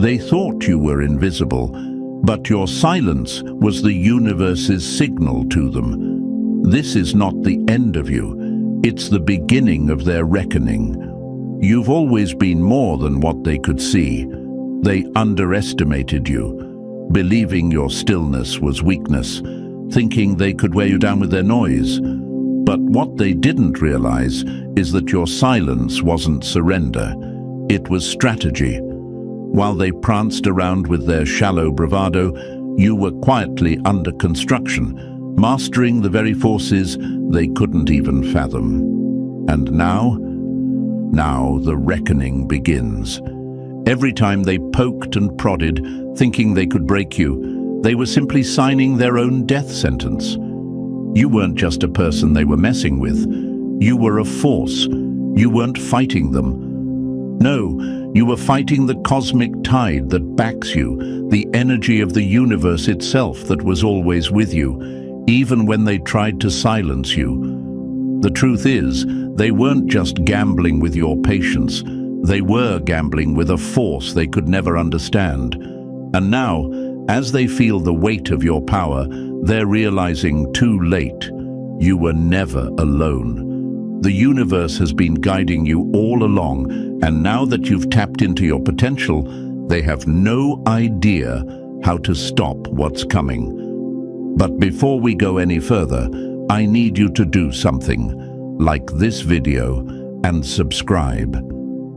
They thought you were invisible, but your silence was the universe's signal to them. This is not the end of you. It's the beginning of their reckoning. You've always been more than what they could see. They underestimated you, believing your stillness was weakness, thinking they could wear you down with their noise. But what they didn't realize is that your silence wasn't surrender. It was strategy. While they pranced around with their shallow bravado, you were quietly under construction, mastering the very forces they couldn't even fathom. And now the reckoning begins. Every time they poked and prodded, thinking they could break you, they were simply signing their own death sentence. You weren't just a person they were messing with. You were a force. You weren't fighting them. No, you were fighting the cosmic tide that backs you, the energy of the universe itself that was always with you, even when they tried to silence you. The truth is, they weren't just gambling with your patience. They were gambling with a force they could never understand. And now, as they feel the weight of your power, they're realizing too late, you were never alone. The universe has been guiding you all along, and now that you've tapped into your potential, they have no idea how to stop what's coming. But before we go any further, I need you to do something. Like this video and subscribe.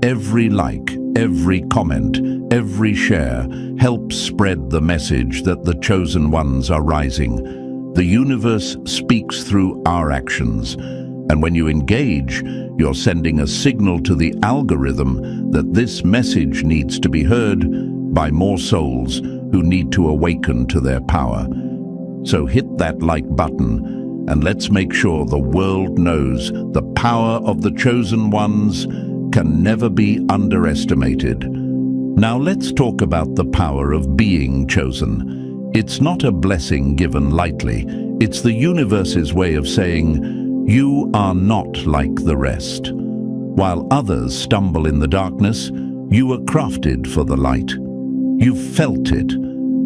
Every like, every comment, every share helps spread the message that the chosen ones are rising. The universe speaks through our actions. And when you engage, you're sending a signal to the algorithm that this message needs to be heard by more souls who need to awaken to their power. So hit that like button and let's make sure the world knows the power of the chosen ones can never be underestimated. Now let's talk about the power of being chosen. It's not a blessing given lightly. It's the universe's way of saying, you are not like the rest. While others stumble in the darkness, you were crafted for the light. You felt it,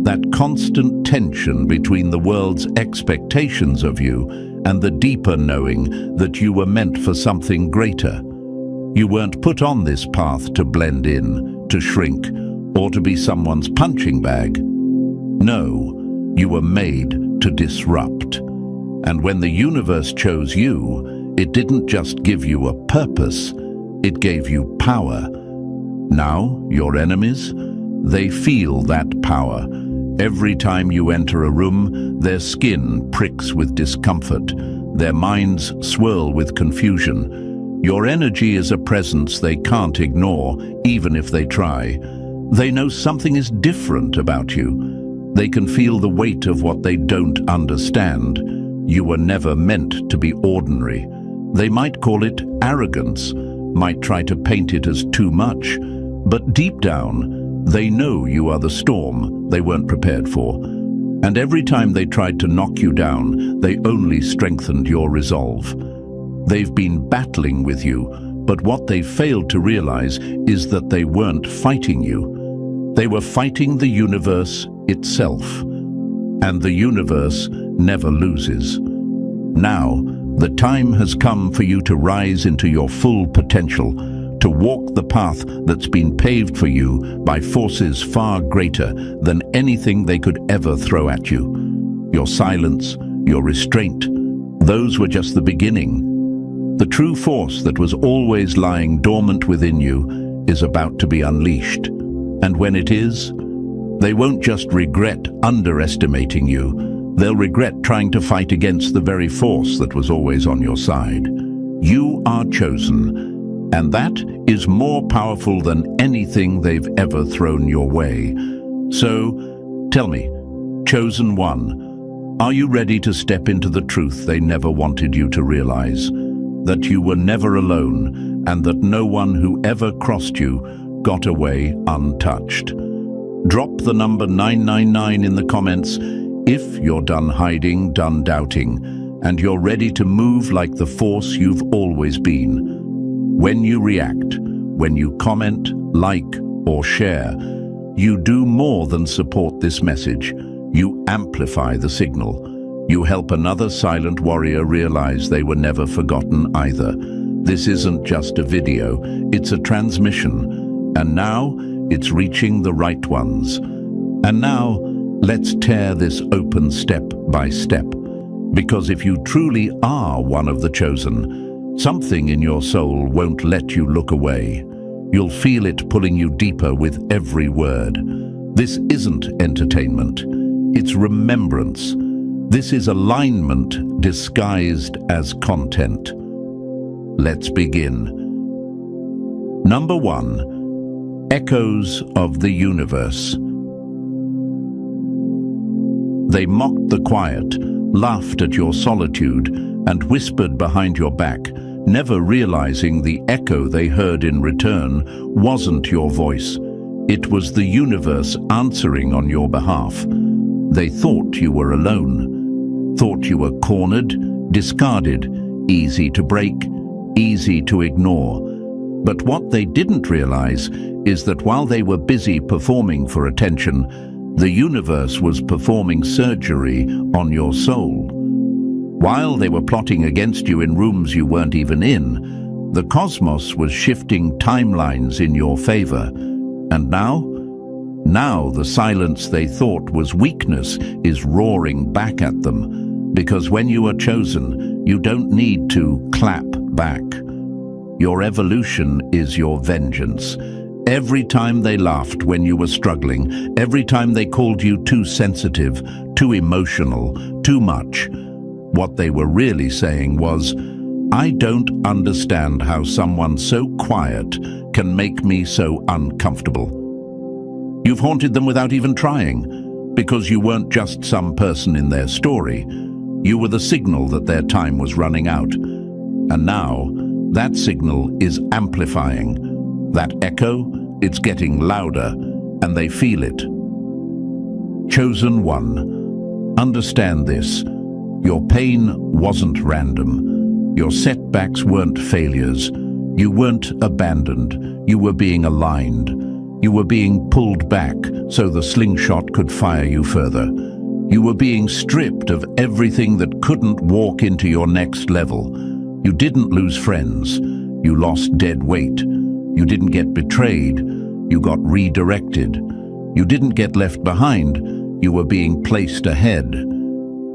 that constant tension between the world's expectations of you and the deeper knowing that you were meant for something greater. You weren't put on this path to blend in, to shrink, or to be someone's punching bag. No, you were made to disrupt. And when the universe chose you, it didn't just give you a purpose, it gave you power. Now, your enemies, they feel that power. Every time you enter a room, their skin pricks with discomfort, their minds swirl with confusion. Your energy is a presence they can't ignore, even if they try. They know something is different about you. They can feel the weight of what they don't understand. You were never meant to be ordinary. They might call it arrogance, might try to paint it as too much, but deep down, they know you are the storm they weren't prepared for. And every time they tried to knock you down, they only strengthened your resolve. They've been battling with you, but what they failed to realize is that they weren't fighting you. They were fighting the universe itself. And the universe never loses. Now, the time has come for you to rise into your full potential, to walk the path that's been paved for you by forces far greater than anything they could ever throw at you. Your silence, your restraint, those were just the beginning. The true force that was always lying dormant within you is about to be unleashed. And when it is, they won't just regret underestimating you, they'll regret trying to fight against the very force that was always on your side. You are chosen, and that is more powerful than anything they've ever thrown your way. So, tell me, chosen one, are you ready to step into the truth they never wanted you to realize? That you were never alone, and that no one who ever crossed you got away untouched. Drop the number 999 in the comments if you're done hiding, done doubting, and you're ready to move like the force you've always been. When you react, when you comment, like, or share, You do more than support this message. You amplify the signal. You help another silent warrior realize they were never forgotten either. This isn't just a video, it's a transmission. And now, it's reaching the right ones. And now, let's tear this open step by step. Because if you truly are one of the chosen, something in your soul won't let you look away. You'll feel it pulling you deeper with every word. This isn't entertainment, it's remembrance. This is alignment disguised as content. Let's begin. Number 1. Echoes of the universe. They mocked the quiet, laughed at your solitude, and whispered behind your back, never realizing the echo they heard in return wasn't your voice. It was the universe answering on your behalf. They thought you were alone, thought you were cornered, discarded, easy to break, easy to ignore. But what they didn't realize is that while they were busy performing for attention, the universe was performing surgery on your soul. While they were plotting against you in rooms you weren't even in, the cosmos was shifting timelines in your favor. And now the silence they thought was weakness is roaring back at them. Because when you are chosen, you don't need to clap back. Your evolution is your vengeance. Every time they laughed when you were struggling, every time they called you too sensitive, too emotional, too much, what they were really saying was, I don't understand how someone so quiet can make me so uncomfortable. You've haunted them without even trying, because you weren't just some person in their story. You were the signal that their time was running out. And now, that signal is amplifying. That echo, it's getting louder, and they feel it. Chosen one, understand this. Your pain wasn't random. Your setbacks weren't failures. You weren't abandoned. You were being aligned. You were being pulled back so the slingshot could fire you further. You were being stripped of everything that couldn't walk into your next level. You didn't lose friends. You lost dead weight. You didn't get betrayed. You got redirected. You didn't get left behind. You were being placed ahead.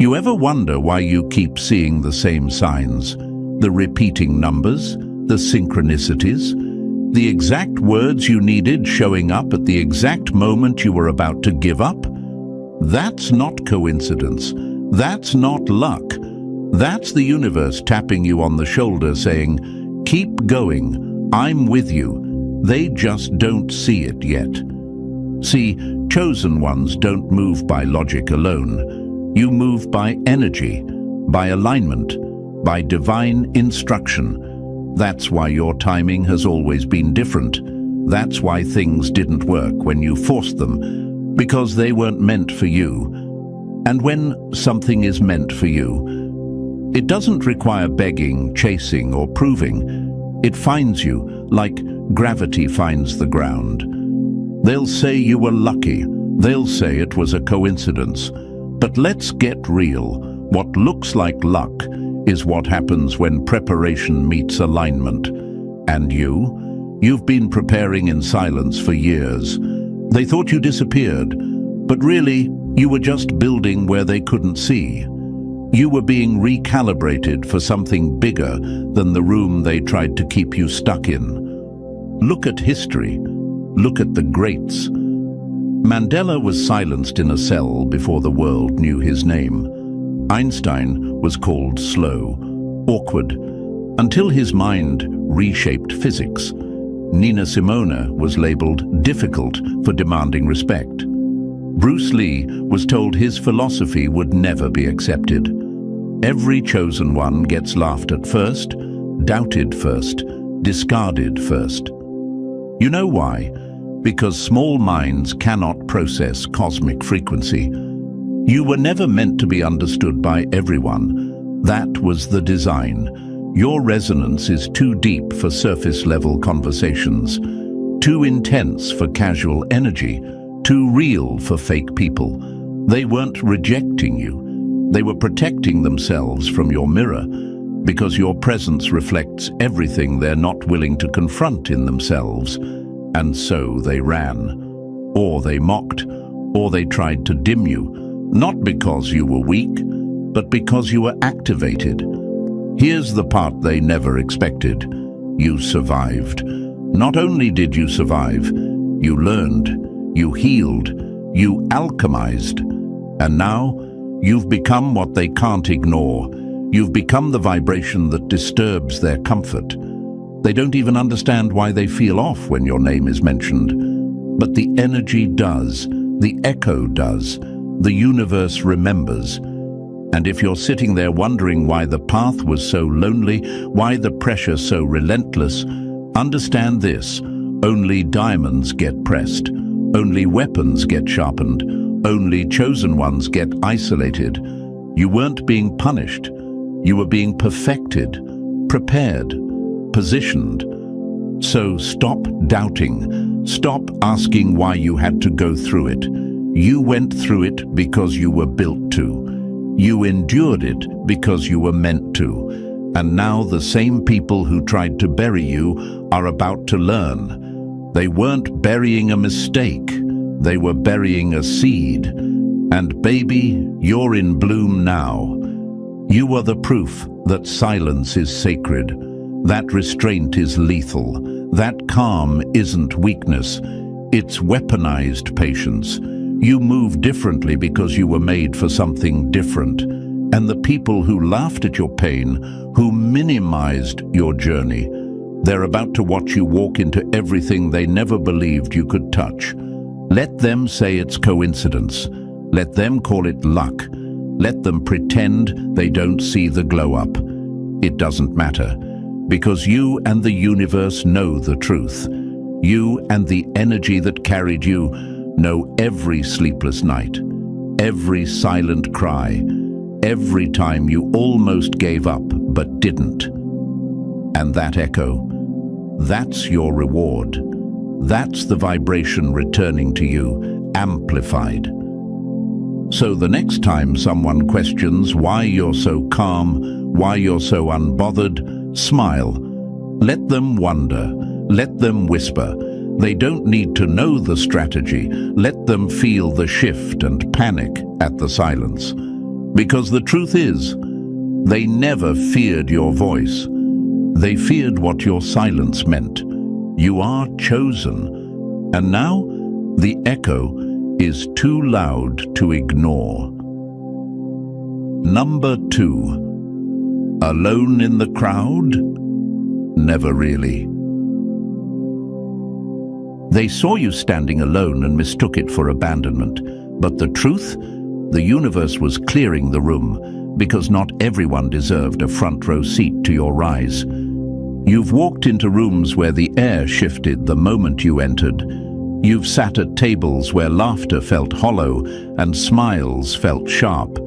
You ever wonder why you keep seeing the same signs? The repeating numbers? The synchronicities? The exact words you needed showing up at the exact moment you were about to give up? That's not coincidence. That's not luck. That's the universe tapping you on the shoulder saying, keep going, I'm with you. They just don't see it yet. See, chosen ones don't move by logic alone. You move by energy, by alignment, by divine instruction. That's why your timing has always been different. That's why things didn't work when you forced them, because they weren't meant for you. And when something is meant for you, it doesn't require begging, chasing, or proving. It finds you like gravity finds the ground. They'll say you were lucky. They'll say it was a coincidence. But let's get real. What looks like luck is what happens when preparation meets alignment. And you've been preparing in silence for years. They thought you disappeared, but really, you were just building where they couldn't see. You were being recalibrated for something bigger than the room they tried to keep you stuck in. Look at history. Look at the greats. Mandela was silenced in a cell before the world knew his name. Einstein was called slow, awkward, until his mind reshaped physics. Nina Simone was labeled difficult for demanding respect. Bruce Lee was told his philosophy would never be accepted. Every chosen one gets laughed at first, doubted first, discarded first. You know why? Because small minds cannot process cosmic frequency. You were never meant to be understood by everyone. That was the design. Your resonance is too deep for surface-level conversations, too intense for casual energy, too real for fake people. They weren't rejecting you. They were protecting themselves from your mirror, because your presence reflects everything they're not willing to confront in themselves. And so they ran, or they mocked, or they tried to dim you, not because you were weak, but because you were activated. Here's the part they never expected. You survived. Not only did you survive, you learned, you healed, you alchemized, and now you've become what they can't ignore. You've become the vibration that disturbs their comfort. They don't even understand why they feel off when your name is mentioned. But the energy does, the echo does, the universe remembers. And if you're sitting there wondering why the path was so lonely, why the pressure so relentless, understand this: only diamonds get pressed, only weapons get sharpened, only chosen ones get isolated. You weren't being punished. You were being perfected, prepared, positioned. So stop doubting. Stop asking why you had to go through it. You went through it because you were built to. You endured it because you were meant to. And now the same people who tried to bury you are about to learn. They weren't burying a mistake. They were burying a seed. And baby, you're in bloom now. You are the proof that silence is sacred, that restraint is lethal, that calm isn't weakness, it's weaponized patience. You move differently because you were made for something different. And the people who laughed at your pain, who minimized your journey, they're about to watch you walk into everything they never believed you could touch. Let them say it's coincidence. Let them call it luck. Let them pretend they don't see the glow up. It doesn't matter, because you and the universe know the truth. You and the energy that carried you know every sleepless night, every silent cry, every time you almost gave up but didn't. And that echo, that's your reward. That's the vibration returning to you, amplified. So the next time someone questions why you're so calm, why you're so unbothered, smile. Let them wonder. Let them whisper. They don't need to know the strategy. Let them feel the shift and panic at the silence. Because the truth is, they never feared your voice. They feared what your silence meant. You are chosen. And now, the echo is too loud to ignore. Number 2. Alone in the crowd? Never really. They saw you standing alone and mistook it for abandonment. But the truth? The universe was clearing the room, because not everyone deserved a front row seat to your rise. You've walked into rooms where the air shifted the moment you entered. You've sat at tables where laughter felt hollow and smiles felt sharp.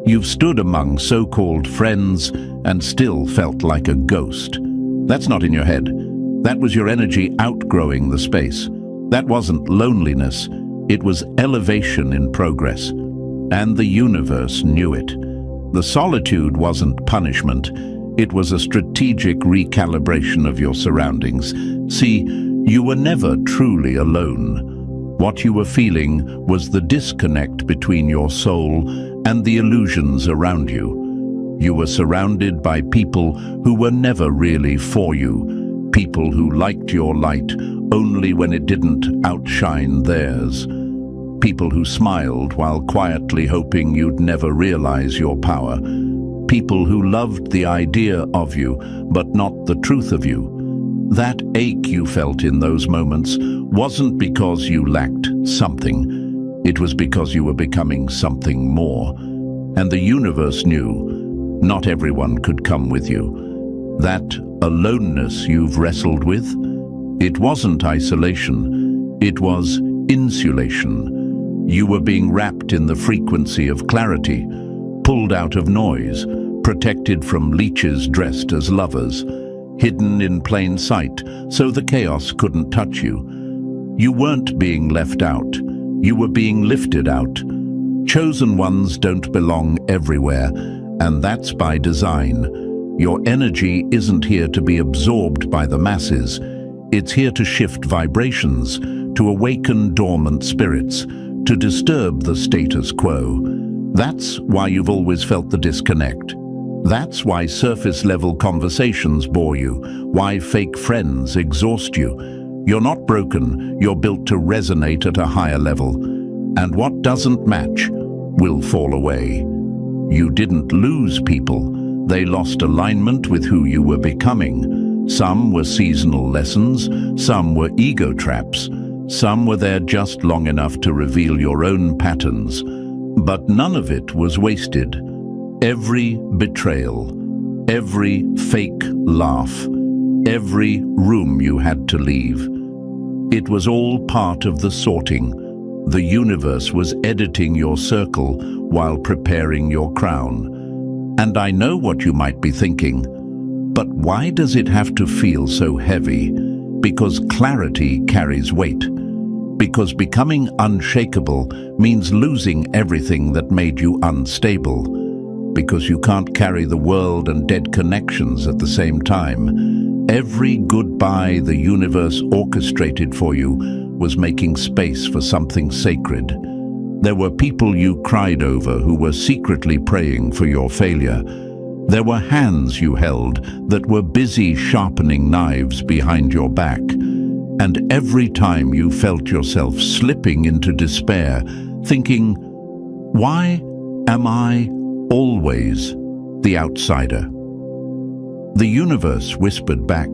You've stood among so-called friends and still felt like a ghost. That's not in your head. That was your energy outgrowing the space. That wasn't loneliness. It was elevation in progress. And the universe knew it. The solitude wasn't punishment. It was a strategic recalibration of your surroundings. See, you were never truly alone. What you were feeling was the disconnect between your soul and the illusions around you. You were surrounded by people who were never really for you, people who liked your light only when it didn't outshine theirs, people who smiled while quietly hoping you'd never realize your power, people who loved the idea of you but not the truth of you. That ache you felt in those moments wasn't because you lacked something. It was because you were becoming something more. And the universe knew not everyone could come with you. That aloneness you've wrestled with, it wasn't isolation, it was insulation. You were being wrapped in the frequency of clarity, pulled out of noise, protected from leeches dressed as lovers, hidden in plain sight so the chaos couldn't touch you. You weren't being left out. You were being lifted out. Chosen ones don't belong everywhere, and that's by design. Your energy isn't here to be absorbed by the masses. It's here to shift vibrations, to awaken dormant spirits, to disturb the status quo. That's why you've always felt the disconnect. That's why surface-level conversations bore you, why fake friends exhaust you. You're not broken, you're built to resonate at a higher level. And what doesn't match will fall away. You didn't lose people. They lost alignment with who you were becoming. Some were seasonal lessons, some were ego traps, some were there just long enough to reveal your own patterns. But none of it was wasted. Every betrayal, every fake laugh, every room you had to leave. It was all part of the sorting. The universe was editing your circle while preparing your crown. And I know what you might be thinking, but why does it have to feel so heavy? Because clarity carries weight. Because becoming unshakable means losing everything that made you unstable. Because you can't carry the world and dead connections at the same time. Every goodbye the universe orchestrated for you was making space for something sacred. There were people you cried over who were secretly praying for your failure. There were hands you held that were busy sharpening knives behind your back. And every time you felt yourself slipping into despair, thinking, why am I always the outsider? The universe whispered back,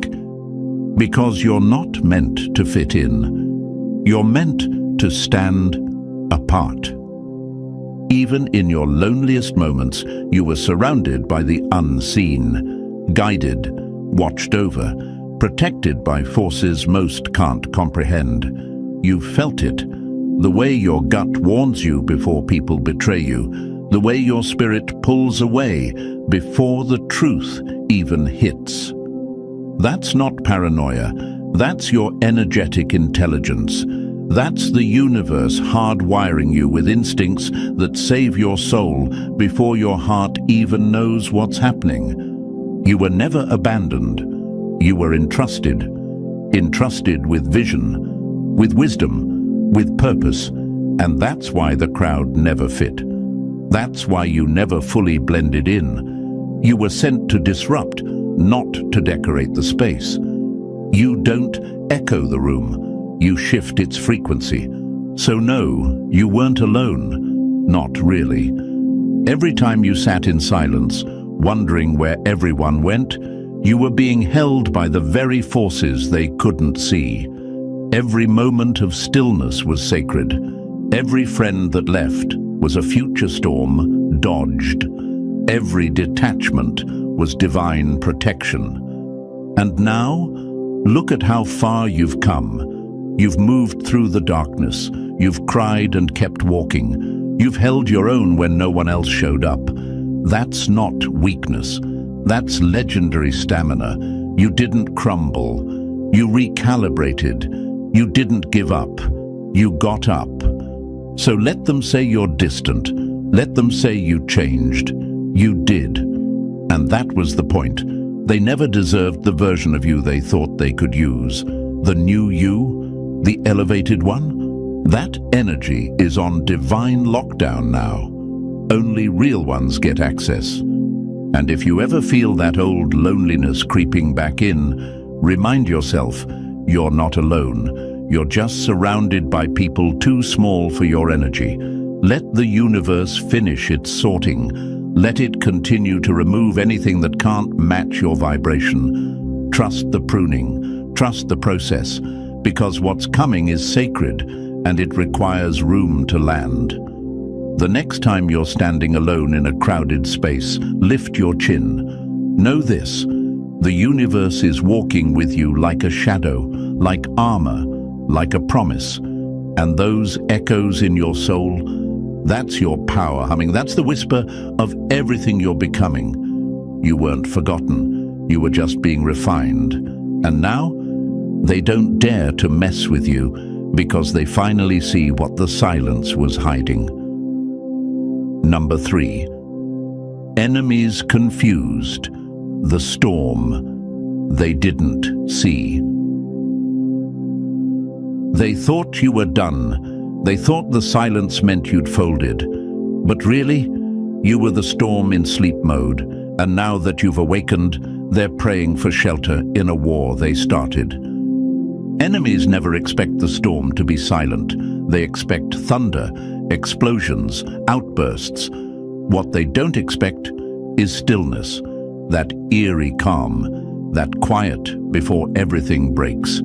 because you're not meant to fit in. You're meant to stand apart. Even in your loneliest moments, you were surrounded by the unseen, guided, watched over, protected by forces most can't comprehend. You felt it, the way your gut warns you before people betray you, the way your spirit pulls away before the truth even hits. That's not paranoia, that's your energetic intelligence. That's the universe hardwiring you with instincts that save your soul before your heart even knows what's happening. You were never abandoned. You were entrusted with vision, with wisdom, with purpose, and that's why the crowd never fit. That's why you never fully blended in. You were sent to disrupt, not to decorate the space. You don't echo the room, you shift its frequency. So no, you weren't alone. Not really. Every time you sat in silence, wondering where everyone went, you were being held by the very forces they couldn't see. Every moment of stillness was sacred. Every friend that left was a future storm dodged. Every detachment was divine protection. And now, look at how far you've come. You've moved through the darkness. You've cried and kept walking. You've held your own when no one else showed up. That's not weakness. That's legendary stamina. You didn't crumble. You recalibrated. You didn't give up. You got up. So let them say you're distant. Let them say you changed. You did. And that was the point. They never deserved the version of you they thought they could use. The new you, the elevated one. That energy is on divine lockdown now. Only real ones get access. And if you ever feel that old loneliness creeping back in, remind yourself, you're not alone. You're just surrounded by people too small for your energy. Let the universe finish its sorting. Let it continue to remove anything that can't match your vibration. Trust the pruning. Trust the process. Because what's coming is sacred, and it requires room to land. The next time you're standing alone in a crowded space, lift your chin. Know this, the universe is walking with you like a shadow, like armor, like a promise. And those echoes in your soul, that's your power humming. That's the whisper of everything you're becoming. You weren't forgotten. You were just being refined. And now, they don't dare to mess with you Because they finally see what the silence was hiding. Number 3. Enemies confused. The storm they didn't see. They thought you were done. They thought the silence meant you'd folded. But really, you were the storm in sleep mode, and now that you've awakened, they're praying for shelter in a war they started. Enemies never expect the storm to be silent. They expect thunder, explosions, outbursts. What they don't expect is stillness, that eerie calm, that quiet before everything breaks.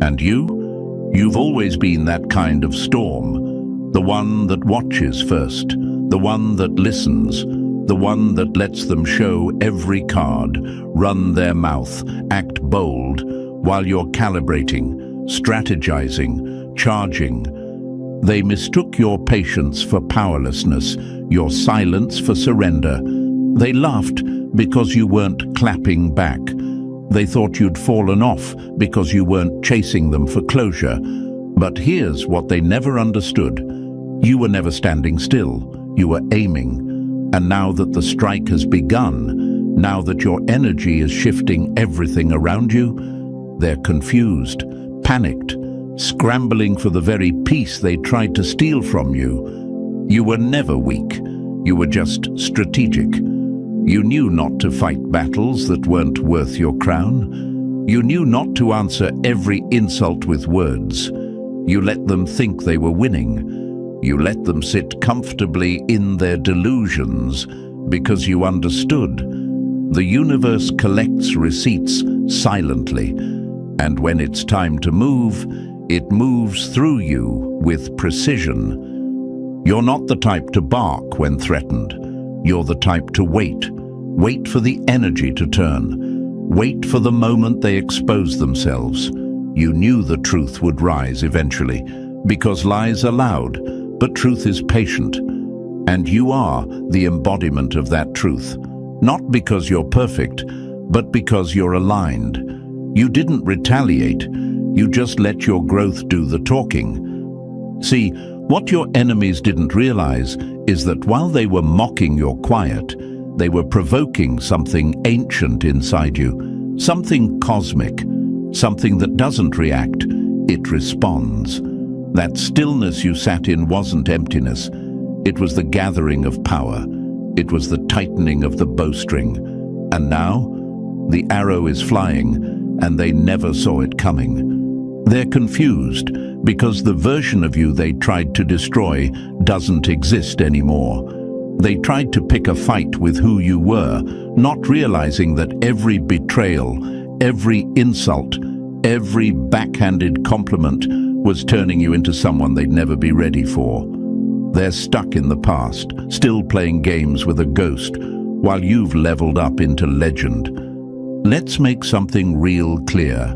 And you've always been that kind of storm, the one that watches first, the one that listens, the one that lets them show every card, run their mouth, act bold, while you're calibrating, strategizing, charging. They mistook your patience for powerlessness, your silence for surrender. They laughed because you weren't clapping back. They thought you'd fallen off because you weren't chasing them for closure. But here's what they never understood. You were never standing still. You were aiming. And now that the strike has begun, now that your energy is shifting everything around you, they're confused, panicked, scrambling for the very peace they tried to steal from you. You were never weak. You were just strategic. You knew not to fight battles that weren't worth your crown. You knew not to answer every insult with words. You let them think they were winning. You let them sit comfortably in their delusions because you understood. The universe collects receipts silently, and when it's time to move, it moves through you with precision. You're not the type to bark when threatened. You're the type to wait. Wait for the energy to turn. Wait for the moment they expose themselves. You knew the truth would rise eventually, because lies are loud, but truth is patient. And you are the embodiment of that truth. Not because you're perfect, but because you're aligned. You didn't retaliate. You just let your growth do the talking. See, what your enemies didn't realize is that while they were mocking your quiet, they were provoking something ancient inside you, something cosmic, something that doesn't react, it responds. That stillness you sat in wasn't emptiness. It was the gathering of power. It was the tightening of the bowstring. And now, the arrow is flying, and they never saw it coming. They're confused because the version of you they tried to destroy doesn't exist anymore. They tried to pick a fight with who you were, not realizing that every betrayal, every insult, every backhanded compliment was turning you into someone they'd never be ready for. They're stuck in the past, still playing games with a ghost, while you've leveled up into legend. Let's make something real clear.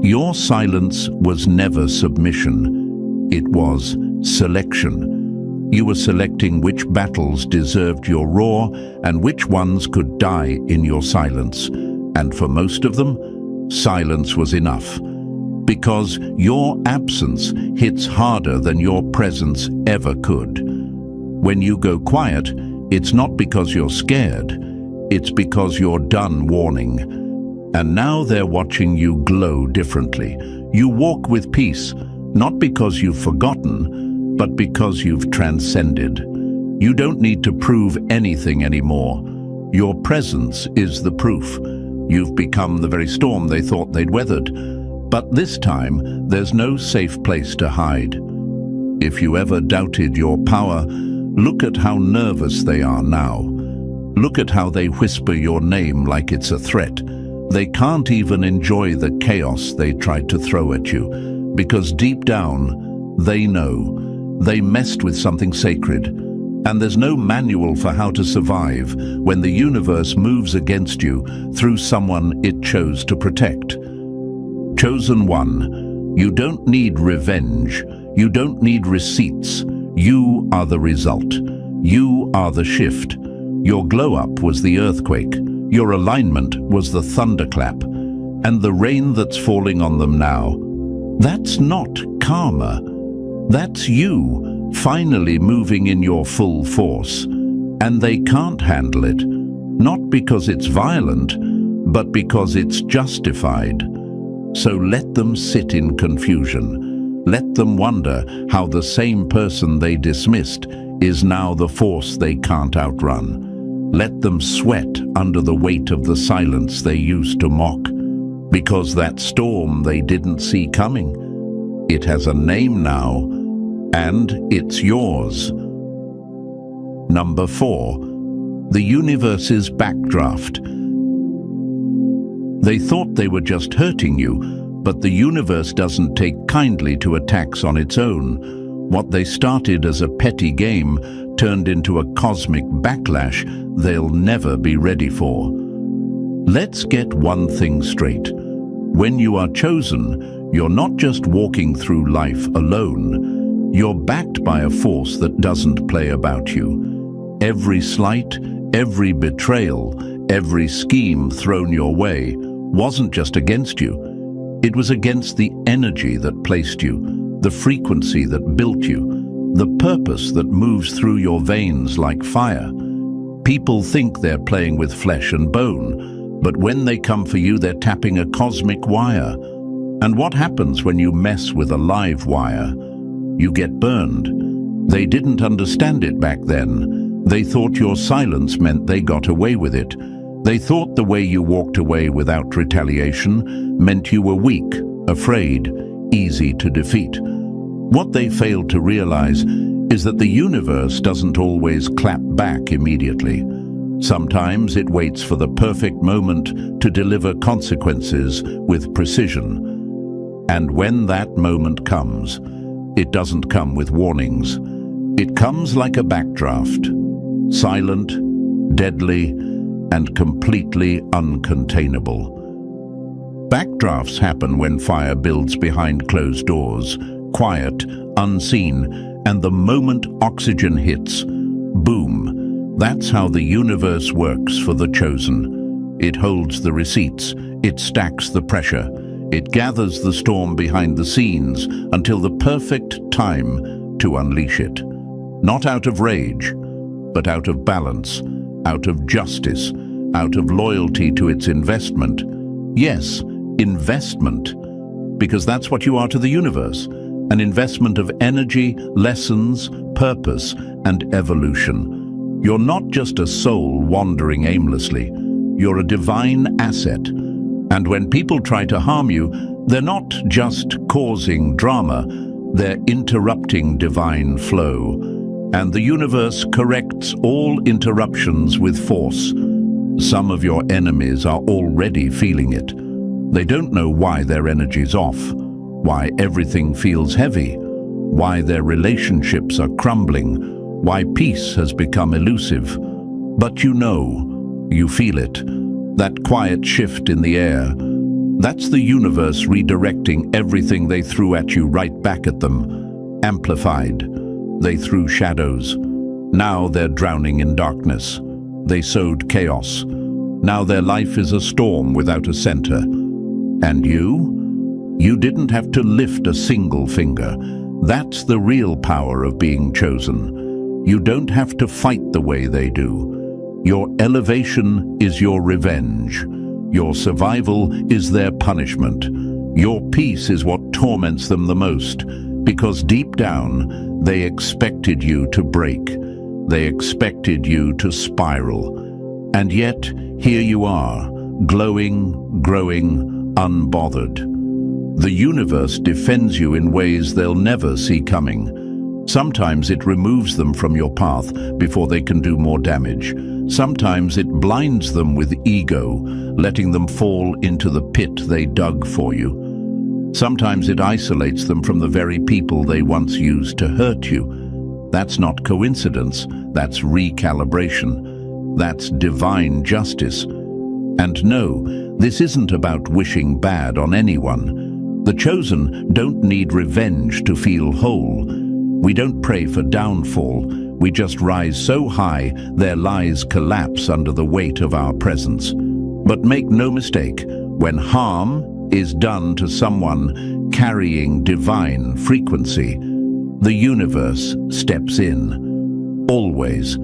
Your silence was never submission. It was selection. You were selecting which battles deserved your roar and which ones could die in your silence. And for most of them, silence was enough. Because your absence hits harder than your presence ever could. When you go quiet, it's not because you're scared, it's because you're done warning. And now they're watching you glow differently. You walk with peace, not because you've forgotten, but because you've transcended. You don't need to prove anything anymore. Your presence is the proof. You've become the very storm they thought they'd weathered. But this time, there's no safe place to hide. If you ever doubted your power, look at how nervous they are now. Look at how they whisper your name like it's a threat. They can't even enjoy the chaos they tried to throw at you, because deep down, they know they messed with something sacred. And there's no manual for how to survive when the universe moves against you through someone it chose to protect. Chosen one, you don't need revenge. You don't need receipts. You are the result. You are the shift. Your glow-up was the earthquake. Your alignment was the thunderclap. And the rain that's falling on them now, that's not karma. That's you, finally moving in your full force. And they can't handle it, not because it's violent, but because it's justified. So let them sit in confusion. Let them wonder how the same person they dismissed is now the force they can't outrun. Let them sweat under the weight of the silence they used to mock, because that storm they didn't see coming, it has a name now, and it's yours. Number 4. The universe's backdraft. They thought they were just hurting you, but the universe doesn't take kindly to attacks on its own. What they started as a petty game turned into a cosmic backlash they'll never be ready for. Let's get one thing straight. When you are chosen, you're not just walking through life alone. You're backed by a force that doesn't play about you. Every slight, every betrayal, every scheme thrown your way wasn't just against you. It was against the energy that placed you, the frequency that built you, the purpose that moves through your veins like fire. People think they're playing with flesh and bone, but when they come for you, they're tapping a cosmic wire. And what happens when you mess with a live wire? You get burned. They didn't understand it back then. They thought your silence meant they got away with it. They thought the way you walked away without retaliation meant you were weak, afraid, easy to defeat. What they failed to realize is that the universe doesn't always clap back immediately. Sometimes it waits for the perfect moment to deliver consequences with precision. And when that moment comes, it doesn't come with warnings. It comes like a backdraft, silent, deadly, and completely uncontainable. Backdrafts happen when fire builds behind closed doors, quiet, unseen, and the moment oxygen hits, boom. That's how the universe works for the chosen. It holds the receipts, it stacks the pressure, it gathers the storm behind the scenes until the perfect time to unleash it. Not out of rage, but out of balance, out of justice, out of loyalty to its investment. Yes, investment, because that's what you are to the universe. An investment of energy, lessons, purpose, and evolution. You're not just a soul wandering aimlessly. You're a divine asset. And when people try to harm you, they're not just causing drama, they're interrupting divine flow. And the universe corrects all interruptions with force. Some of your enemies are already feeling it. They don't know why their energy's off, why everything feels heavy, why their relationships are crumbling, why peace has become elusive. But you know, you feel it, that quiet shift in the air. That's the universe redirecting everything they threw at you right back at them, amplified. They threw shadows. Now they're drowning in darkness. They sowed chaos. Now their life is a storm without a center. And you didn't have to lift a single finger. That's the real power of being chosen. You don't have to fight the way they do. Your elevation is your revenge. Your survival is their punishment. Your peace is what torments them the most, because deep down, they expected you to break. They expected you to spiral. And yet, here you are, glowing, growing, unbothered. The universe defends you in ways they'll never see coming. Sometimes it removes them from your path before they can do more damage. Sometimes it blinds them with ego, letting them fall into the pit they dug for you. Sometimes it isolates them from the very people they once used to hurt you. That's not coincidence, that's recalibration. That's divine justice. And no, this isn't about wishing bad on anyone. The chosen don't need revenge to feel whole. We don't pray for downfall. We just rise so high their lies collapse under the weight of our presence. But make no mistake, when harm is done to someone carrying divine frequency, the universe steps in. Always,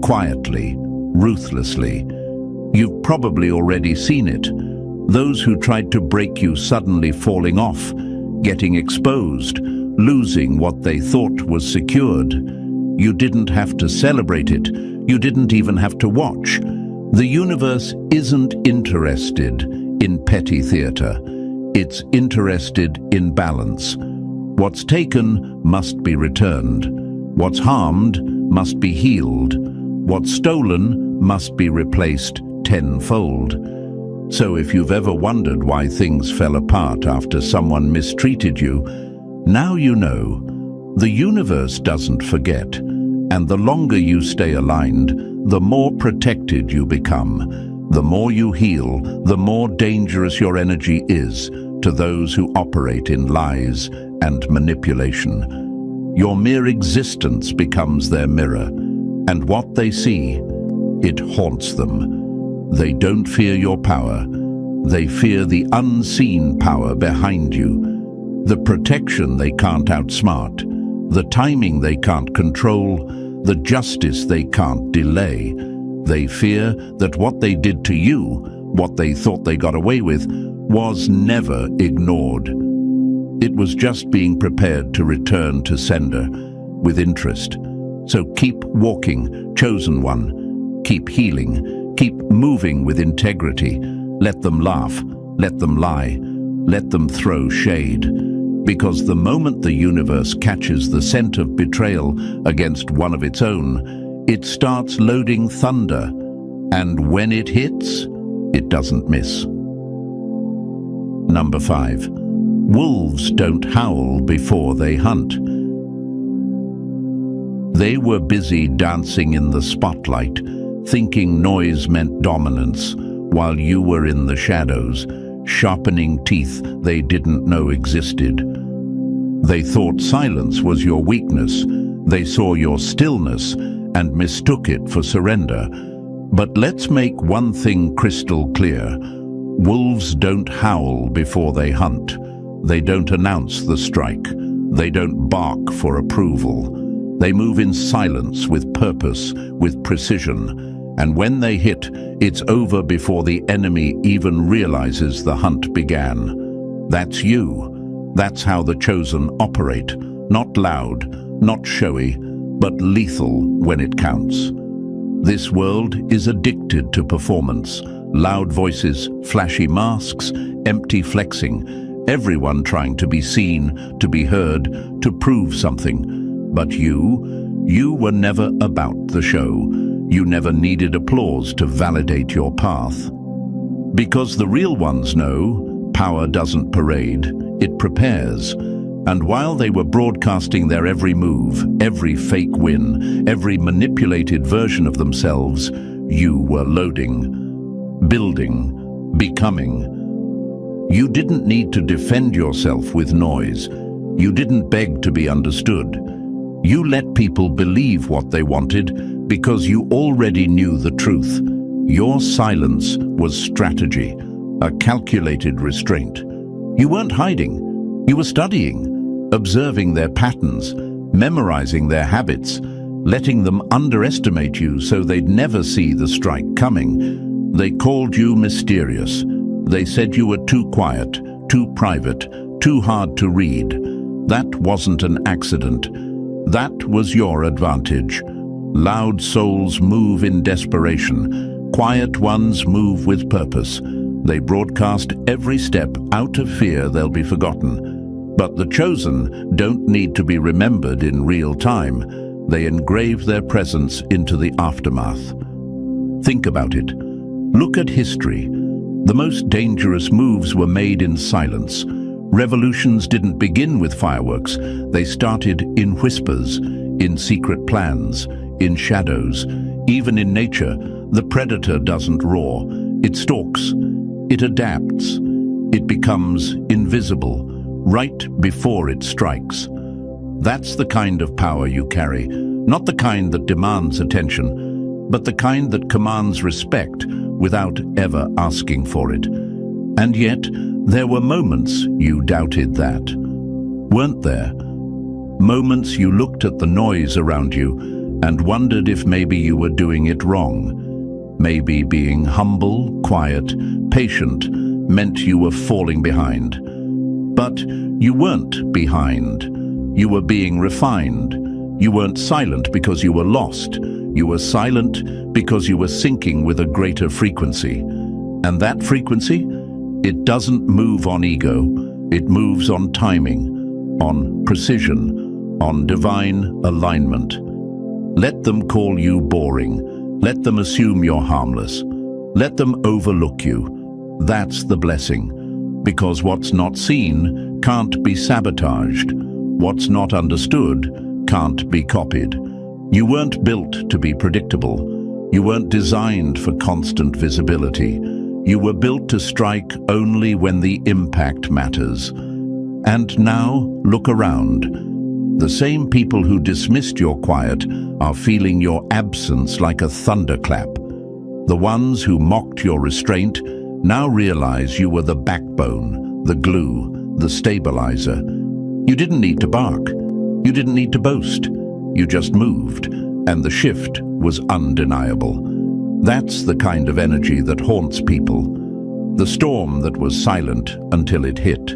quietly, ruthlessly. You've probably already seen it. Those who tried to break you suddenly falling off, getting exposed, losing what they thought was secured. You didn't have to celebrate it. You didn't even have to watch. The universe isn't interested in petty theater. It's interested in balance. What's taken must be returned. What's harmed must be healed. What's stolen must be replaced tenfold. So if you've ever wondered why things fell apart after someone mistreated you, now you know. The universe doesn't forget, and the longer you stay aligned, the more protected you become. The more you heal, the more dangerous your energy is to those who operate in lies and manipulation. Your mere existence becomes their mirror, and what they see, it haunts them. They don't fear your power. They fear the unseen power behind you, the protection they can't outsmart, the timing they can't control, the justice they can't delay. They fear that what they did to you, what they thought they got away with, was never ignored. It was just being prepared to return to sender with interest. So keep walking, chosen one. Keep healing. Keep moving with integrity. Let them laugh. Let them lie. Let them throw shade. Because the moment the universe catches the scent of betrayal against one of its own, it starts loading thunder. And when it hits, it doesn't miss. Number 5. Wolves don't howl before they hunt. They were busy dancing in the spotlight, thinking noise meant dominance, while you were in the shadows, sharpening teeth they didn't know existed. They thought silence was your weakness. They saw your stillness and mistook it for surrender. But let's make one thing crystal clear. Wolves don't howl before they hunt. They don't announce the strike. They don't bark for approval. They move in silence, with purpose, with precision. And when they hit, it's over before the enemy even realizes the hunt began. That's you. That's how the chosen operate. Not loud, not showy, but lethal when it counts. This world is addicted to performance. Loud voices, flashy masks, empty flexing. Everyone trying to be seen, to be heard, to prove something. But you were never about the show. You never needed applause to validate your path. Because the real ones know, power doesn't parade, it prepares. And while they were broadcasting their every move, every fake win, every manipulated version of themselves, you were loading, building, becoming. You didn't need to defend yourself with noise. You didn't beg to be understood. You let people believe what they wanted because you already knew the truth. Your silence was strategy, a calculated restraint. You weren't hiding. You were studying, observing their patterns, memorizing their habits, letting them underestimate you so they'd never see the strike coming. They called you mysterious. They said you were too quiet, too private, too hard to read. That wasn't an accident. That was your advantage. Loud souls move in desperation. Quiet ones move with purpose. They broadcast every step out of fear they'll be forgotten. But the chosen don't need to be remembered in real time. They engrave their presence into the aftermath. Think about it. Look at history. The most dangerous moves were made in silence. Revolutions didn't begin with fireworks. They started in whispers, in secret plans, in shadows. Even in nature, the predator doesn't roar. It stalks. It adapts. It becomes invisible, right before it strikes. That's the kind of power you carry. Not the kind that demands attention, but the kind that commands respect without ever asking for it. And yet, there were moments you doubted that, weren't there? Moments you looked at the noise around you and wondered if maybe you were doing it wrong. Maybe being humble, quiet, patient meant you were falling behind. But you weren't behind. You were being refined. You weren't silent because you were lost. You were silent because you were syncing with a greater frequency. And that frequency? It doesn't move on ego. It moves on timing, on precision, on divine alignment. Let them call you boring. Let them assume you're harmless. Let them overlook you. That's the blessing. Because what's not seen can't be sabotaged. What's not understood can't be copied. You weren't built to be predictable. You weren't designed for constant visibility. You were built to strike only when the impact matters. And now, look around. The same people who dismissed your quiet are feeling your absence like a thunderclap. The ones who mocked your restraint now realize you were the backbone, the glue, the stabilizer. You didn't need to bark. You didn't need to boast. You just moved, and the shift was undeniable. That's the kind of energy that haunts people. The storm that was silent until it hit.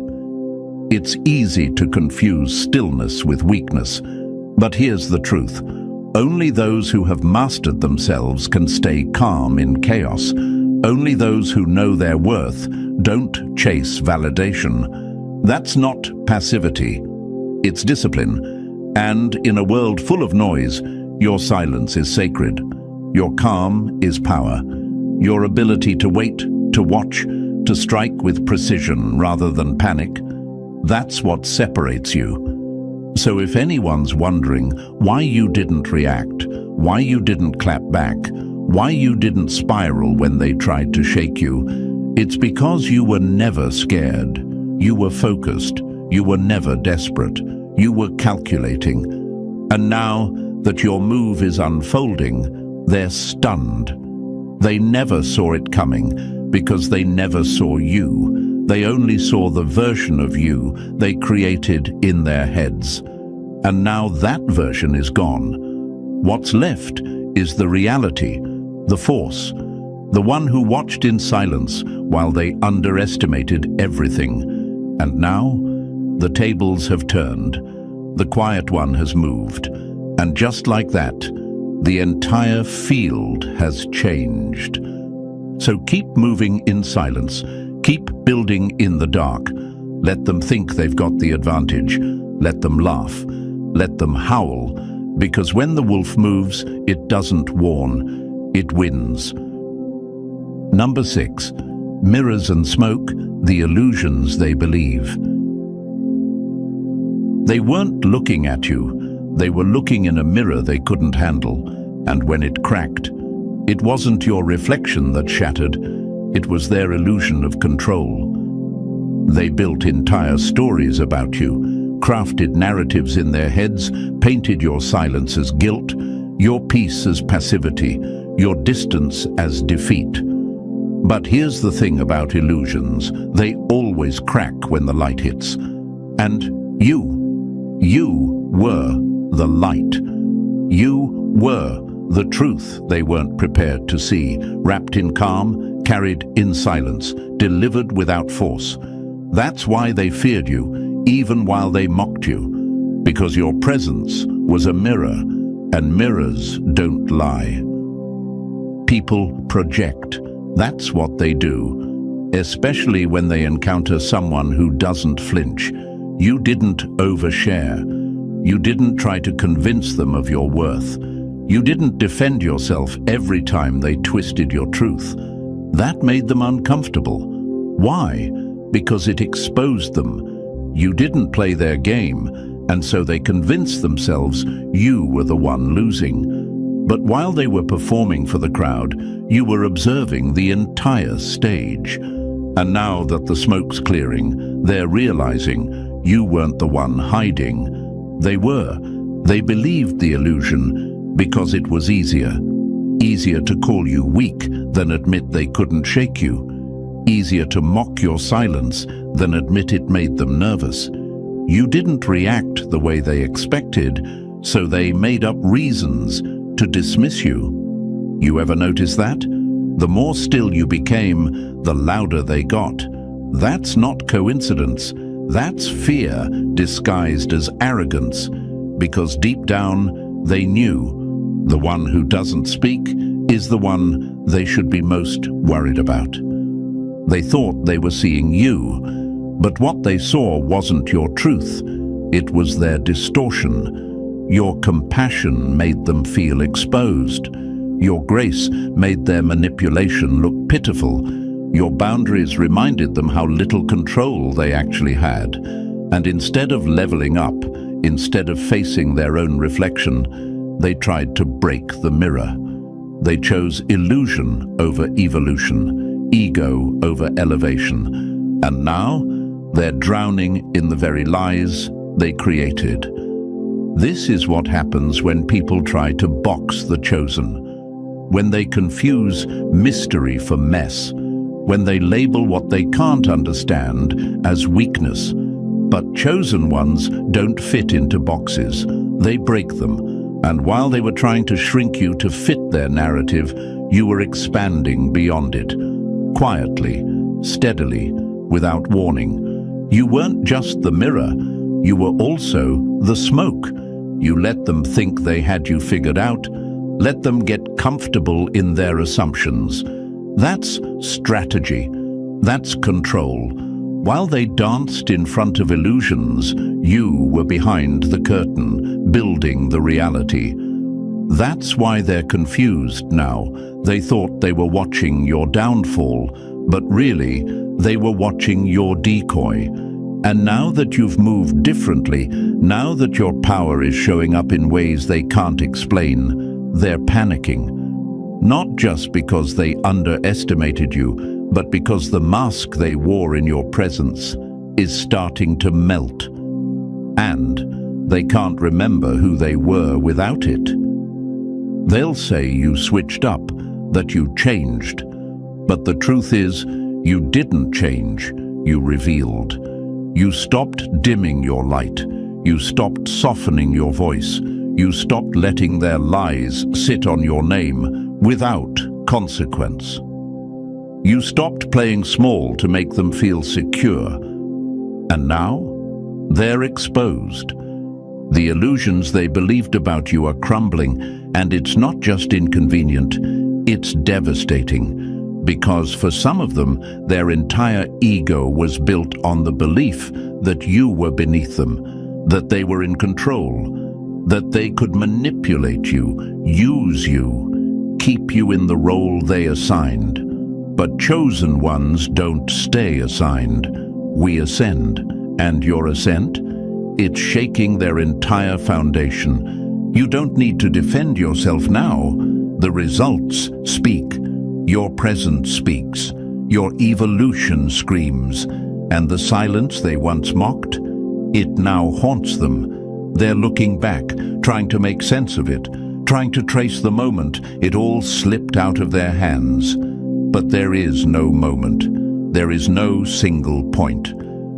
It's easy to confuse stillness with weakness, but here's the truth. Only those who have mastered themselves can stay calm in chaos. Only those who know their worth don't chase validation. That's not passivity. It's discipline. And in a world full of noise, your silence is sacred. Your calm is power. Your ability to wait, to watch, to strike with precision rather than panic, that's what separates you. So if anyone's wondering why you didn't react, why you didn't clap back, why you didn't spiral when they tried to shake you, it's because you were never scared. You were focused. You were never desperate. You were calculating. And now that your move is unfolding, they're stunned. They never saw it coming because they never saw you. They only saw the version of you they created in their heads. And now that version is gone. What's left is the reality, the force, the one who watched in silence while they underestimated everything. And now, the tables have turned. The quiet one has moved. And just like that, the entire field has changed. So keep moving in silence. Keep building in the dark. Let them think they've got the advantage. Let them laugh. Let them howl. Because when the wolf moves, it doesn't warn. It wins. Number 6. Mirrors and smoke, the illusions they believe. They weren't looking at you. They were looking in a mirror they couldn't handle. And when it cracked, it wasn't your reflection that shattered. It was their illusion of control. They built entire stories about you, crafted narratives in their heads, painted your silence as guilt, your peace as passivity, your distance as defeat. But here's the thing about illusions. They always crack when the light hits. And you were the light. You were the truth they weren't prepared to see, wrapped in calm, carried in silence, delivered without force. That's why they feared you, even while they mocked you, because your presence was a mirror, and mirrors don't lie. People project. That's what they do, especially when they encounter someone who doesn't flinch. You didn't overshare. You didn't try to convince them of your worth. You didn't defend yourself every time they twisted your truth. That made them uncomfortable. Why? Because it exposed them. You didn't play their game, and so they convinced themselves you were the one losing. But while they were performing for the crowd, you were observing the entire stage. And now that the smoke's clearing, they're realizing you weren't the one hiding. They were. They believed the illusion because it was easier. Easier to call you weak than admit they couldn't shake you. Easier to mock your silence than admit it made them nervous. You didn't react the way they expected, so they made up reasons to dismiss you. You ever notice that? The more still you became, the louder they got. That's not coincidence. That's fear disguised as arrogance, because deep down they knew the one who doesn't speak is the one they should be most worried about. They thought they were seeing you, but what they saw wasn't your truth. It was their distortion. Your compassion made them feel exposed. Your grace made their manipulation look pitiful. Your boundaries reminded them how little control they actually had. And instead of leveling up, instead of facing their own reflection, they tried to break the mirror. They chose illusion over evolution, ego over elevation. And now, they're drowning in the very lies they created. This is what happens when people try to box the chosen. When they confuse mystery for mess. When they label what they can't understand as weakness. But chosen ones don't fit into boxes. They break them. And while they were trying to shrink you to fit their narrative, you were expanding beyond it. Quietly, steadily, without warning. You weren't just the mirror, you were also the smoke. You let them think they had you figured out, let them get comfortable in their assumptions. That's strategy. That's control. While they danced in front of illusions, you were behind the curtain, building the reality. That's why they're confused now. They thought they were watching your downfall, but really, they were watching your decoy. And now that you've moved differently, now that your power is showing up in ways they can't explain, they're panicking. Not just because they underestimated you, but because the mask they wore in your presence is starting to melt. And they can't remember who they were without it. They'll say you switched up, that you changed. But the truth is, you didn't change, you revealed. You stopped dimming your light. You stopped softening your voice. You stopped letting their lies sit on your name without consequence. You stopped playing small to make them feel secure. And now, they're exposed. The illusions they believed about you are crumbling, and it's not just inconvenient, it's devastating. Because for some of them, their entire ego was built on the belief that you were beneath them, that they were in control, that they could manipulate you, use you, keep you in the role they assigned. But chosen ones don't stay assigned. We ascend. And your ascent? It's shaking their entire foundation. You don't need to defend yourself now. The results speak. Your presence speaks. Your evolution screams. And the silence they once mocked, it now haunts them. They're looking back, trying to make sense of it, trying to trace the moment it all slipped out of their hands. But there is no moment. There is no single point.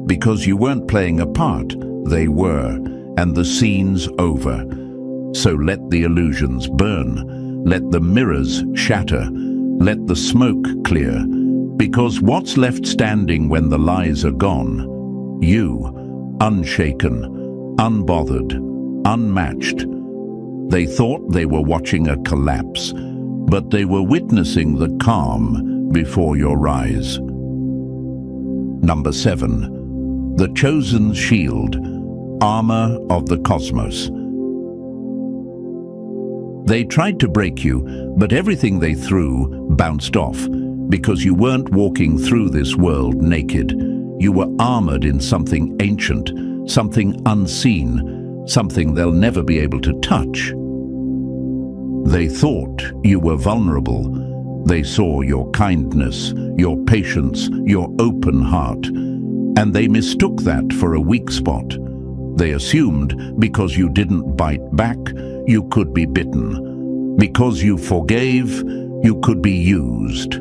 Because you weren't playing a part, they were, and the scene's over. So let the illusions burn. Let the mirrors shatter. Let the smoke clear. Because what's left standing when the lies are gone? You, unshaken, unbothered, unmatched. They thought they were watching a collapse, but they were witnessing the calm before your rise. Number 7. The Chosen Shield, Armor of the Cosmos. They tried to break you, but everything they threw bounced off, because you weren't walking through this world naked. You were armored in something ancient, something unseen, something they'll never be able to touch. They thought you were vulnerable. They saw your kindness, your patience, your open heart, and they mistook that for a weak spot. They assumed because you didn't bite back, you could be bitten. Because you forgave, you could be used.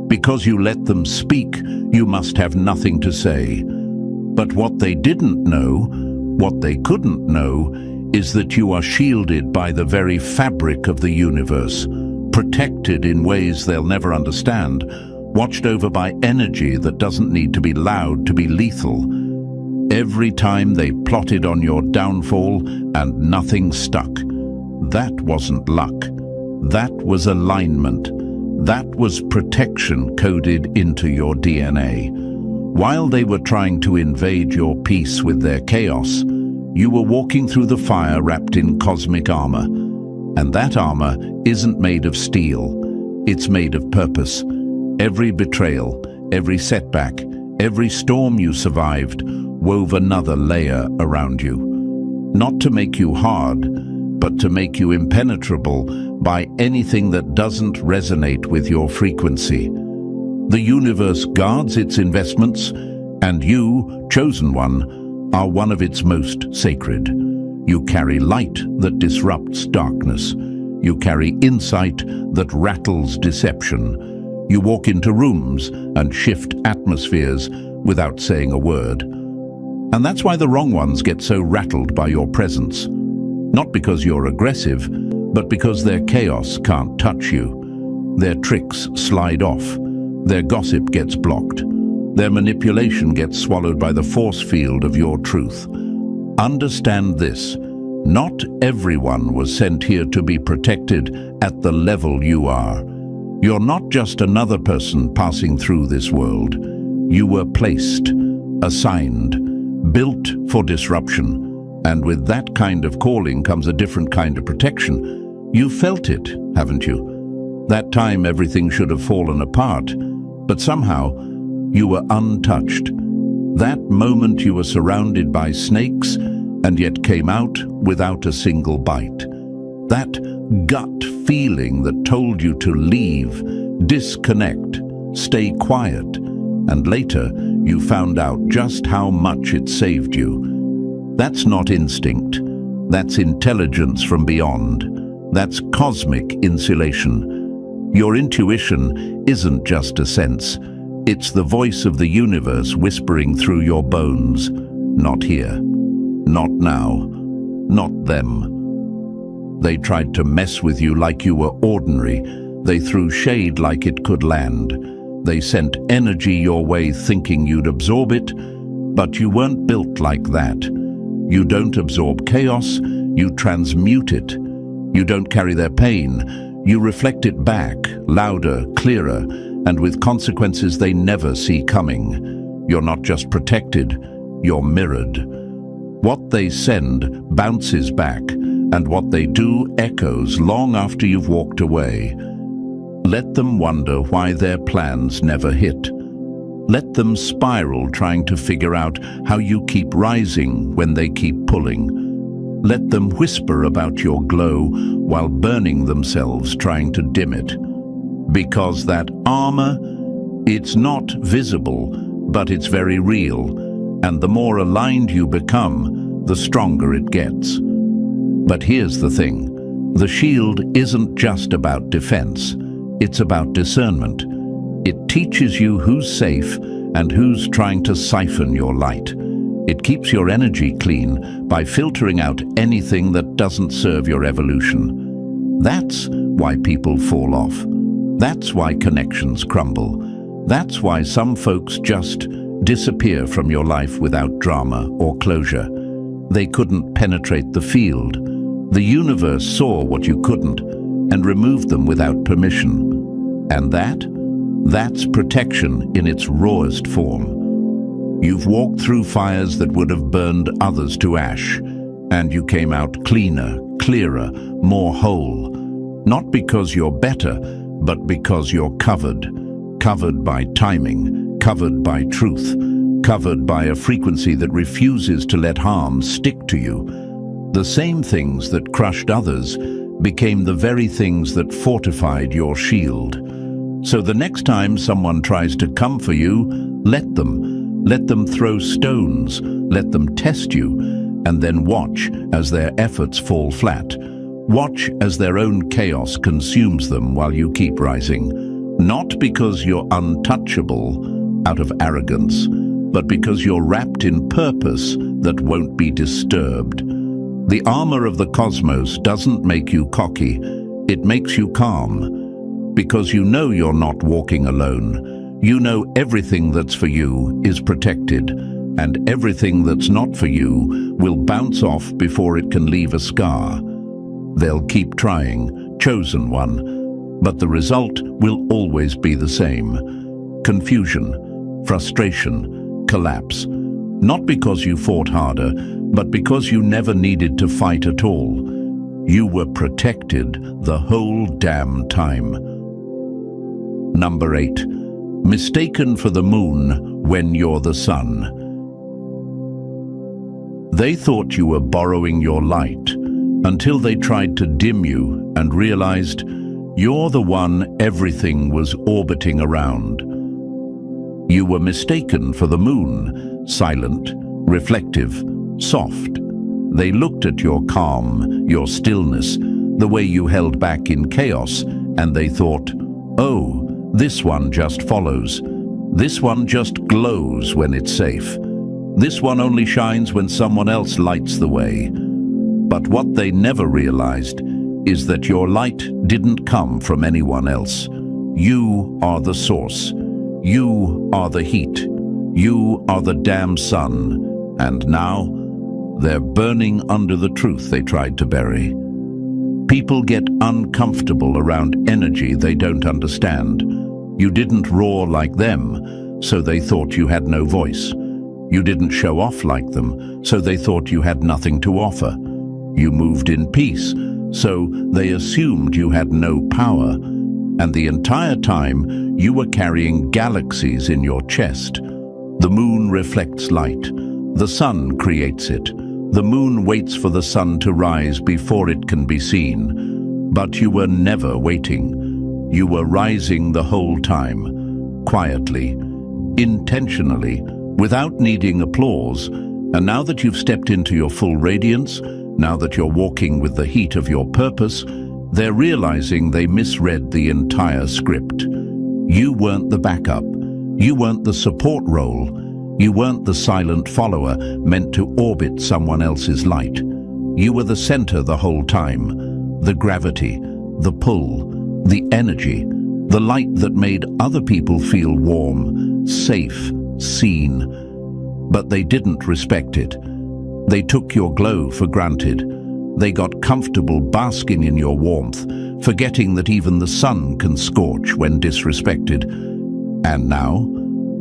Because you let them speak, you must have nothing to say. But what they didn't know What they couldn't know is that you are shielded by the very fabric of the universe, protected in ways they'll never understand, watched over by energy that doesn't need to be loud to be lethal. Every time they plotted on your downfall and nothing stuck. That wasn't luck. That was alignment. That was protection coded into your DNA. While they were trying to invade your peace with their chaos, you were walking through the fire wrapped in cosmic armor. And that armor isn't made of steel. It's made of purpose. Every betrayal, every setback, every storm you survived wove another layer around you. Not to make you hard, but to make you impenetrable by anything that doesn't resonate with your frequency. The universe guards its investments, and you, chosen one, are one of its most sacred. You carry light that disrupts darkness. You carry insight that rattles deception. You walk into rooms and shift atmospheres without saying a word. And that's why the wrong ones get so rattled by your presence. Not because you're aggressive, but because their chaos can't touch you. Their tricks slide off. Their gossip gets blocked. Their manipulation gets swallowed by the force field of your truth. Understand this. Not everyone was sent here to be protected at the level you are. You're not just another person passing through this world. You were placed, assigned, built for disruption. And with that kind of calling comes a different kind of protection. You felt it, haven't you? That time everything should have fallen apart, but somehow you were untouched. That moment you were surrounded by snakes and yet came out without a single bite. That gut feeling that told you to leave, disconnect, stay quiet, and later you found out just how much it saved you. That's not instinct. That's intelligence from beyond. That's cosmic insulation. Your intuition isn't just a sense. It's the voice of the universe whispering through your bones. Not here. Not now. Not them. They tried to mess with you like you were ordinary. They threw shade like it could land. They sent energy your way thinking you'd absorb it, but you weren't built like that. You don't absorb chaos, you transmute it. You don't carry their pain, you reflect it back, louder, clearer, and with consequences they never see coming. You're not just protected, you're mirrored. What they send bounces back, and what they do echoes long after you've walked away. Let them wonder why their plans never hit. Let them spiral trying to figure out how you keep rising when they keep pulling. Let them whisper about your glow while burning themselves trying to dim it. Because that armor, it's not visible, but it's very real. And the more aligned you become, the stronger it gets. But here's the thing. The shield isn't just about defense. It's about discernment. It teaches you who's safe and who's trying to siphon your light. It keeps your energy clean by filtering out anything that doesn't serve your evolution. That's why people fall off. That's why connections crumble. That's why some folks just disappear from your life without drama or closure. They couldn't penetrate the field. The universe saw what you couldn't and removed them without permission. And that's protection in its rawest form. You've walked through fires that would have burned others to ash, and you came out cleaner, clearer, more whole. Not because you're better, but because you're covered. Covered by timing, covered by truth, covered by a frequency that refuses to let harm stick to you. The same things that crushed others became the very things that fortified your shield. So the next time someone tries to come for you, let them. Let them throw stones, let them test you, and then watch as their efforts fall flat. Watch as their own chaos consumes them while you keep rising. Not because you're untouchable out of arrogance, but because you're wrapped in purpose that won't be disturbed. The armor of the cosmos doesn't make you cocky, it makes you calm. Because you know you're not walking alone. You know everything that's for you is protected, and everything that's not for you will bounce off before it can leave a scar. They'll keep trying, chosen one, but the result will always be the same. Confusion, frustration, collapse. Not because you fought harder, but because you never needed to fight at all. You were protected the whole damn time. Number 8. Mistaken for the moon when you're the sun. They thought you were borrowing your light until they tried to dim you and realized you're the one everything was orbiting around. You were mistaken for the moon, silent, reflective, soft. They looked at your calm, your stillness, the way you held back in chaos, and they thought, oh, this one just follows. This one just glows when it's safe. This one only shines when someone else lights the way. But what they never realized is that your light didn't come from anyone else. You are the source. You are the heat. You are the damn sun. And now, they're burning under the truth they tried to bury. People get uncomfortable around energy they don't understand. You didn't roar like them, so they thought you had no voice. You didn't show off like them, so they thought you had nothing to offer. You moved in peace, so they assumed you had no power. And the entire time, you were carrying galaxies in your chest. The moon reflects light. The sun creates it. The moon waits for the sun to rise before it can be seen. But you were never waiting. You were rising the whole time, quietly, intentionally, without needing applause. And now that you've stepped into your full radiance, now that you're walking with the heat of your purpose, they're realizing they misread the entire script. You weren't the backup. You weren't the support role. You weren't the silent follower meant to orbit someone else's light. You were the center the whole time. The gravity, the pull, the energy, the light that made other people feel warm, safe, seen. But they didn't respect it. They took your glow for granted. They got comfortable basking in your warmth, forgetting that even the sun can scorch when disrespected. And now,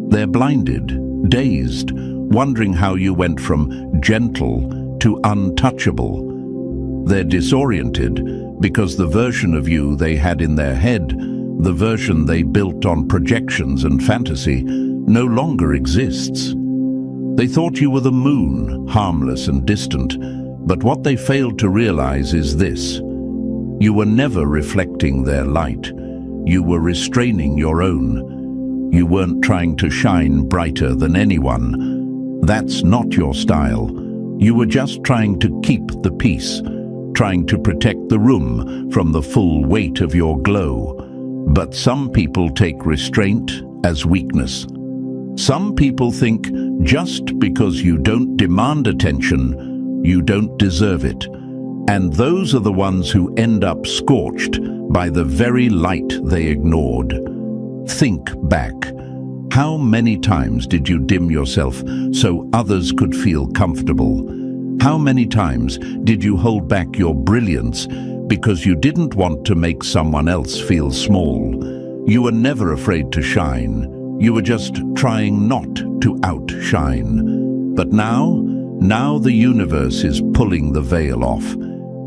they're blinded, dazed, wondering how you went from gentle to untouchable. They're disoriented because the version of you they had in their head, the version they built on projections and fantasy, no longer exists. They thought you were the moon, harmless and distant, but what they failed to realize is this. You were never reflecting their light. You were restraining your own. You weren't trying to shine brighter than anyone. That's not your style. You were just trying to keep the peace, trying to protect the room from the full weight of your glow. But some people take restraint as weakness. Some people think just because you don't demand attention, you don't deserve it. And those are the ones who end up scorched by the very light they ignored. Think back. How many times did you dim yourself so others could feel comfortable? How many times did you hold back your brilliance because you didn't want to make someone else feel small? You were never afraid to shine. You were just trying not to outshine. But now the universe is pulling the veil off.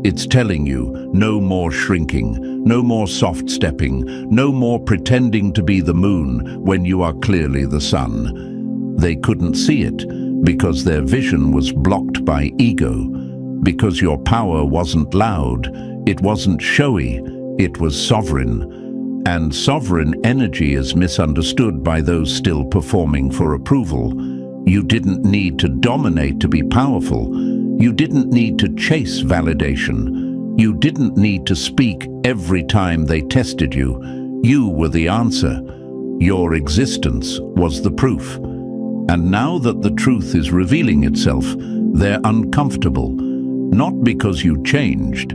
It's telling you no more shrinking, no more soft-stepping, no more pretending to be the moon when you are clearly the sun. They couldn't see it because their vision was blocked by ego, because your power wasn't loud, it wasn't showy, it was sovereign. And sovereign energy is misunderstood by those still performing for approval. You didn't need to dominate to be powerful. You didn't need to chase validation. You didn't need to speak every time they tested you. You were the answer. Your existence was the proof. And now that the truth is revealing itself, They're uncomfortable, not because you changed,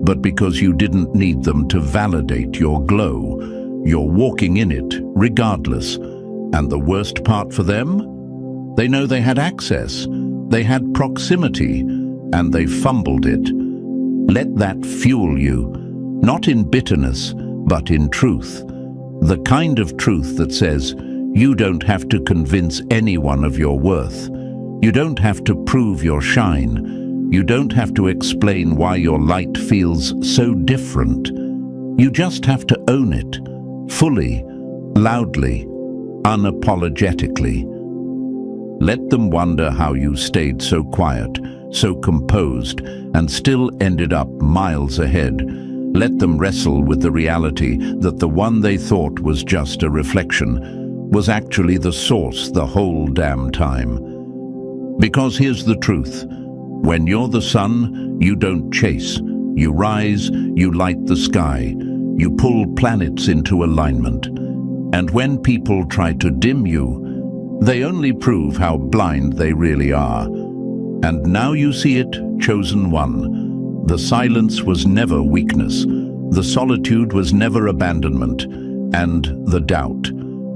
but because you didn't need them to validate your glow. You're walking in it, regardless. And the worst part for them? They know they had access, they had proximity, and they fumbled it. Let that fuel you, not in bitterness, but in truth. The kind of truth that says, you don't have to convince anyone of your worth. You don't have to prove your shine. You don't have to explain why your light feels so different. You just have to own it, fully, loudly, unapologetically. Let them wonder how you stayed so quiet, so composed, and still ended up miles ahead. Let them wrestle with the reality that the one they thought was just a reflection was actually the source the whole damn time. Because here's the truth. When you're the sun, you don't chase. You rise, you light the sky. You pull planets into alignment. And when people try to dim you, they only prove how blind they really are. And now you see it, chosen one. The silence was never weakness. The solitude was never abandonment. And the doubt.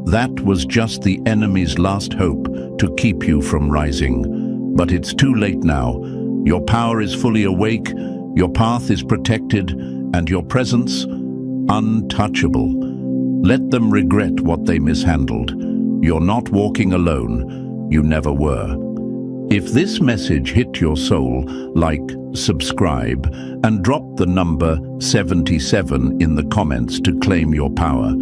That was just the enemy's last hope to keep you from rising. But it's too late now. Your power is fully awake, your path is protected, and your presence untouchable. Let them regret what they mishandled. You're not walking alone. You never were. If this message hit your soul, like, subscribe, and drop the number 77 in the comments to claim your power.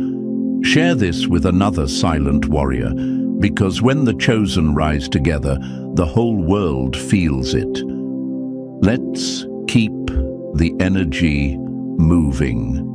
Share this with another silent warrior, because when the chosen rise together, the whole world feels it. Let's keep the energy moving.